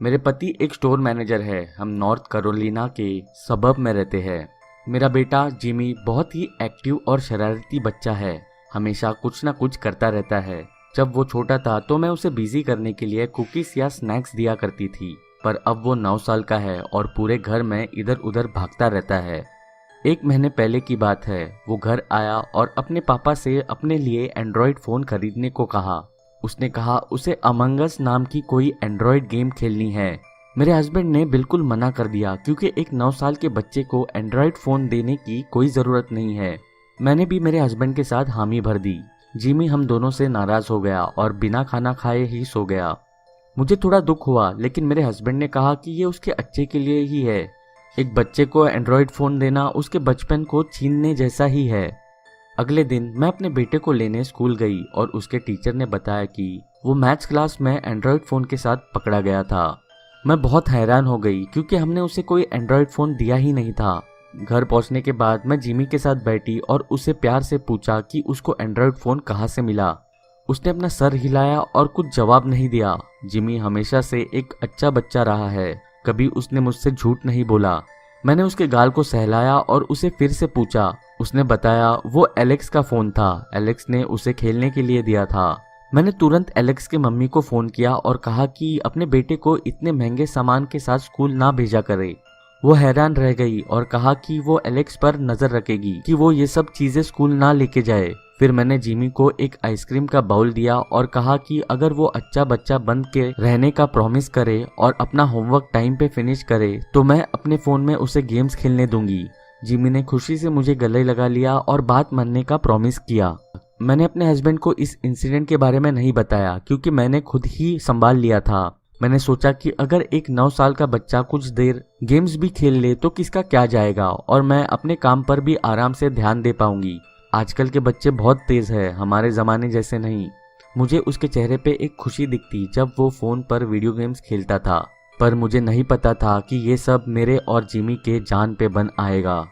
मेरे पति एक स्टोर मैनेजर है। हम नॉर्थ कैरोलिना के सबर्ब में रहते हैं। मेरा बेटा जिमी बहुत ही एक्टिव और शरारती बच्चा है। हमेशा कुछ ना कुछ करता रहता है। जब वो छोटा था तो मैं उसे बिजी करने के लिए कुकीज या स्नैक्स दिया करती थी, पर अब वो 9 साल का है और पूरे घर में इधर उधर भागता रहता है। 1 महीने पहले की बात है। वो घर आया और अपने पापा से अपने लिए एंड्रॉयड फोन खरीदने को कहा। उसने कहा उसे अमंग अस नाम की कोई एंड्रॉयड गेम खेलनी है। मेरे हस्बैंड ने बिल्कुल मना कर दिया क्योंकि एक 9 साल के बच्चे को एंड्रॉयड फोन देने की कोई जरूरत नहीं है। मैंने भी मेरे हस्बैंड के साथ हामी भर दी। जिमी हम दोनों से नाराज हो गया और बिना खाना खाए ही सो गया। मुझे थोड़ा दुख हुआ, लेकिन मेरे हस्बैंड ने कहा कि ये उसके अच्छे के लिए ही है। एक बच्चे को एंड्रॉयड फोन देना उसके बचपन को छीनने जैसा ही है। अगले दिन मैं अपने बेटे को लेने स्कूल गई और उसके टीचर ने बताया कि वो मैथ्स क्लास में एंड्रॉयड फ़ोन के साथ पकड़ा गया था। मैं बहुत हैरान हो गई क्योंकि हमने उसे कोई एंड्रॉयड फ़ोन दिया ही नहीं था। घर पहुंचने के बाद मैं जिमी के साथ बैठी और उसे प्यार से पूछा कि उसको एंड्रॉयड फ़ोन कहाँ से मिला। उसने अपना सर हिलाया और कुछ जवाब नहीं दिया। जिमी हमेशा से एक अच्छा बच्चा रहा है, कभी उसने मुझसे झूठ नहीं बोला। मैंने उसके गाल को सहलाया और उसे फिर से पूछा। उसने बताया वो एलेक्स का फोन था। एलेक्स ने उसे खेलने के लिए दिया था। मैंने तुरंत एलेक्स की मम्मी को फोन किया और कहा कि अपने बेटे को इतने महंगे सामान के साथ स्कूल ना भेजा करे। वो हैरान रह गई और कहा कि वो एलेक्स पर नजर रखेगी कि वो ये सब चीजें स्कूल ना लेके जाए। फिर मैंने जिमी को एक आइसक्रीम का बाउल दिया और कहा कि अगर वो अच्छा बच्चा बन के रहने का प्रॉमिस करे और अपना होमवर्क टाइम पे फिनिश करे तो मैं अपने फोन में उसे गेम्स खेलने दूंगी। जिमी ने खुशी से मुझे गले लगा लिया और बात मानने का प्रॉमिस किया। मैंने अपने हस्बैंड को इस इंसिडेंट के बारे में नहीं बताया क्योंकि मैंने खुद ही संभाल लिया था। मैंने सोचा कि अगर एक 9 साल का बच्चा कुछ देर गेम्स भी खेल ले तो किसका क्या जाएगा और मैं अपने काम पर भी आराम से ध्यान दे पाऊंगी। आजकल के बच्चे बहुत तेज है, हमारे ज़माने जैसे नहीं। मुझे उसके चेहरे पे एक खुशी दिखती जब वो फ़ोन पर वीडियो गेम्स खेलता था, पर मुझे नहीं पता था कि ये सब मेरे और जिमी के जान पे बन आएगा।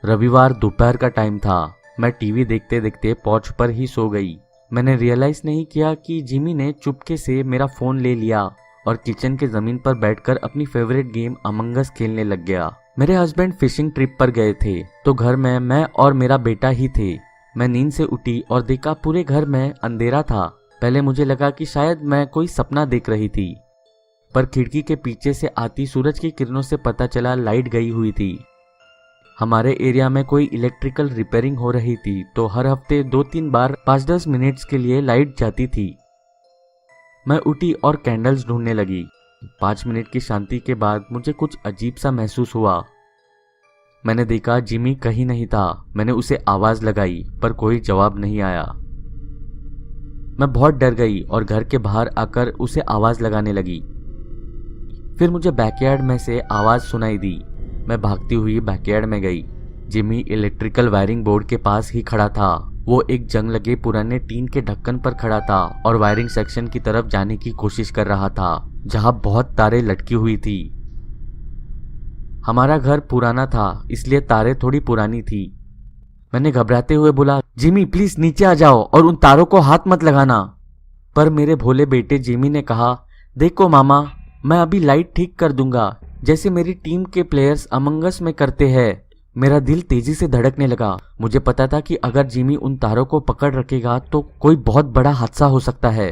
रविवार दोपहर का टाइम था। मैं टीवी देखते देखते पॉच पर ही सो गई। मैंने रियलाइज़ नहीं किया कि जिमी ने चुपके से मेरा फ़ोन ले लिया और किचन के ज़मीन पर बैठकर अपनी फेवरेट गेम अमंग अस खेलने लग गया। मेरे हस्बैंड फिशिंग ट्रिप पर गए थे तो घर में मैं और मेरा बेटा ही थे। मैं नींद से उठी और देखा पूरे घर में अंधेरा था। पहले मुझे लगा कि शायद मैं कोई सपना देख रही थी, पर खिड़की के पीछे से आती सूरज की किरणों से पता चला लाइट गई हुई थी। हमारे एरिया में कोई इलेक्ट्रिकल रिपेयरिंग हो रही थी तो हर हफ्ते 2-3 बार 5-10 मिनट्स के लिए लाइट जाती थी। मैं उठी और कैंडल्स ढूंढने लगी। 5 मिनट की शांति के बाद मुझे कुछ अजीब सा महसूस हुआ। मैंने देखा जिमी कहीं नहीं था। मैंने उसे आवाज लगाई पर कोई जवाब नहीं आया। मैं बहुत डर गई और घर के बाहर आकर उसे आवाज लगाने लगी। फिर मुझे बैकयार्ड में से आवाज सुनाई दी। मैं भागती हुई बैकयार्ड में गई। जिमी इलेक्ट्रिकल वायरिंग बोर्ड के पास ही खड़ा था। वो एक जंग लगे पुराने टीन के ढक्कन पर खड़ा था और वायरिंग सेक्शन की तरफ जाने की कोशिश कर रहा था जहां बहुत तारें लटकी हुई थी। हमारा घर पुराना था इसलिए तारें थोड़ी पुरानी थी। मैंने घबराते हुए बोला, जिमी प्लीज नीचे आ जाओ और उन तारों को हाथ मत लगाना। पर मेरे भोले बेटे जिमी ने कहा, देखो मामा, मैं अभी लाइट ठीक कर दूंगा जैसे मेरी टीम के प्लेयर्स अमंग अस में करते हैं। मेरा दिल तेजी से धड़कने लगा। मुझे पता था कि अगर जिमी उन तारों को पकड़ रखेगा तो कोई बहुत बड़ा हादसा हो सकता है।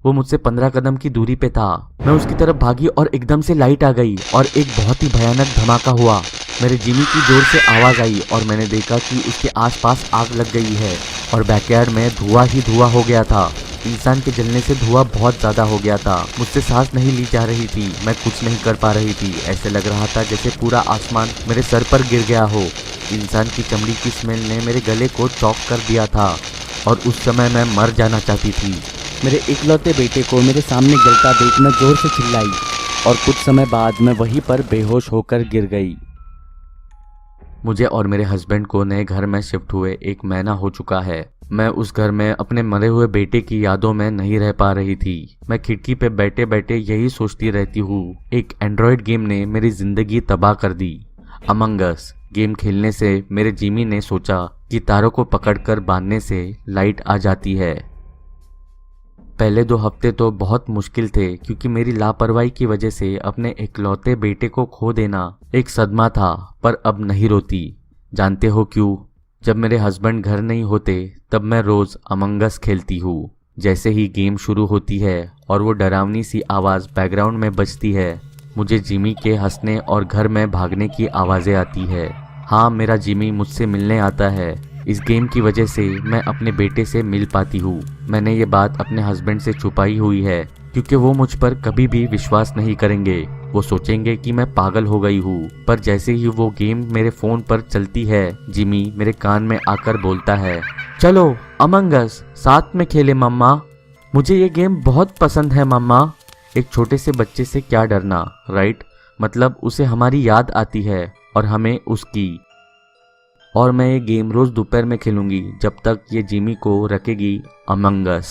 वो मुझसे 15 कदम की दूरी पे था। मैं उसकी तरफ भागी और एकदम से लाइट आ गई और एक बहुत ही भयानक धमाका हुआ। मेरे जिमी की जोर से आवाज आई और मैंने देखा कि उसके आसपास आग लग गई है और बैकयार्ड में धुआं ही धुआं हो गया था। इंसान के जलने से धुआं बहुत ज्यादा हो गया था। मुझसे सांस नहीं ली जा रही थी। मैं कुछ नहीं कर पा रही थी। ऐसे लग रहा था जैसे पूरा आसमान मेरे सर पर गिर गया हो। इंसान की चमड़ी की स्मेल ने मेरे गले को चौक कर दिया था और उस समय मैं मर जाना चाहती थी। मेरे इकलौते बेटे को मेरे सामने जलता देख मैं जोर से चिल्लाई और कुछ समय बाद मैं वहीं पर बेहोश होकर गिर गई। मुझे और मेरे हस्बैंड को नए घर में शिफ्ट हुए 1 महीना हो चुका है। मैं उस घर में अपने मरे हुए बेटे की यादों में नहीं रह पा रही थी। मैं खिड़की पे बैठे बैठे यही सोचती रहती हूँ, एक एंड्रॉयड गेम ने मेरी जिंदगी तबाह कर दी। अमंग अस गेम खेलने से मेरे जिमी ने सोचा कि तारों को पकड़कर बांधने से लाइट आ जाती है। पहले 2 हफ्ते तो बहुत मुश्किल थे क्योंकि मेरी लापरवाही की वजह से अपने इकलौते बेटे को खो देना एक सदमा था। पर अब नहीं रोती। जानते हो क्यों? जब मेरे हस्बैंड घर नहीं होते तब मैं रोज अमंग अस खेलती हूँ। जैसे ही गेम शुरू होती है और वो डरावनी सी आवाज़ बैकग्राउंड में बजती है, मुझे जिमी के हंसने और घर में भागने की आवाज़ें आती है। हाँ, मेरा जिमी मुझसे मिलने आता है। इस गेम की वजह से मैं अपने बेटे से मिल पाती हूँ। मैंने ये बात अपने हस्बैंड से छुपाई हुई है क्योंकि वो मुझ पर कभी भी विश्वास नहीं करेंगे। वो सोचेंगे कि मैं पागल हो गई हूँ। पर जैसे ही वो गेम मेरे फ़ोन पर चलती है, जिमी मेरे कान में आकर बोलता है, चलो अमंग अस साथ में खेले मम्मा। मुझे ये गेम बहुत पसंद है मम्मा। एक छोटे से बच्चे से क्या डरना, राइट? मतलब उसे हमारी याद आती है और हमें उसकी। और मैं ये गेम रोज़ दोपहर में खेलूंगी जब तक ये जिमी को रखेगी अमंग अस।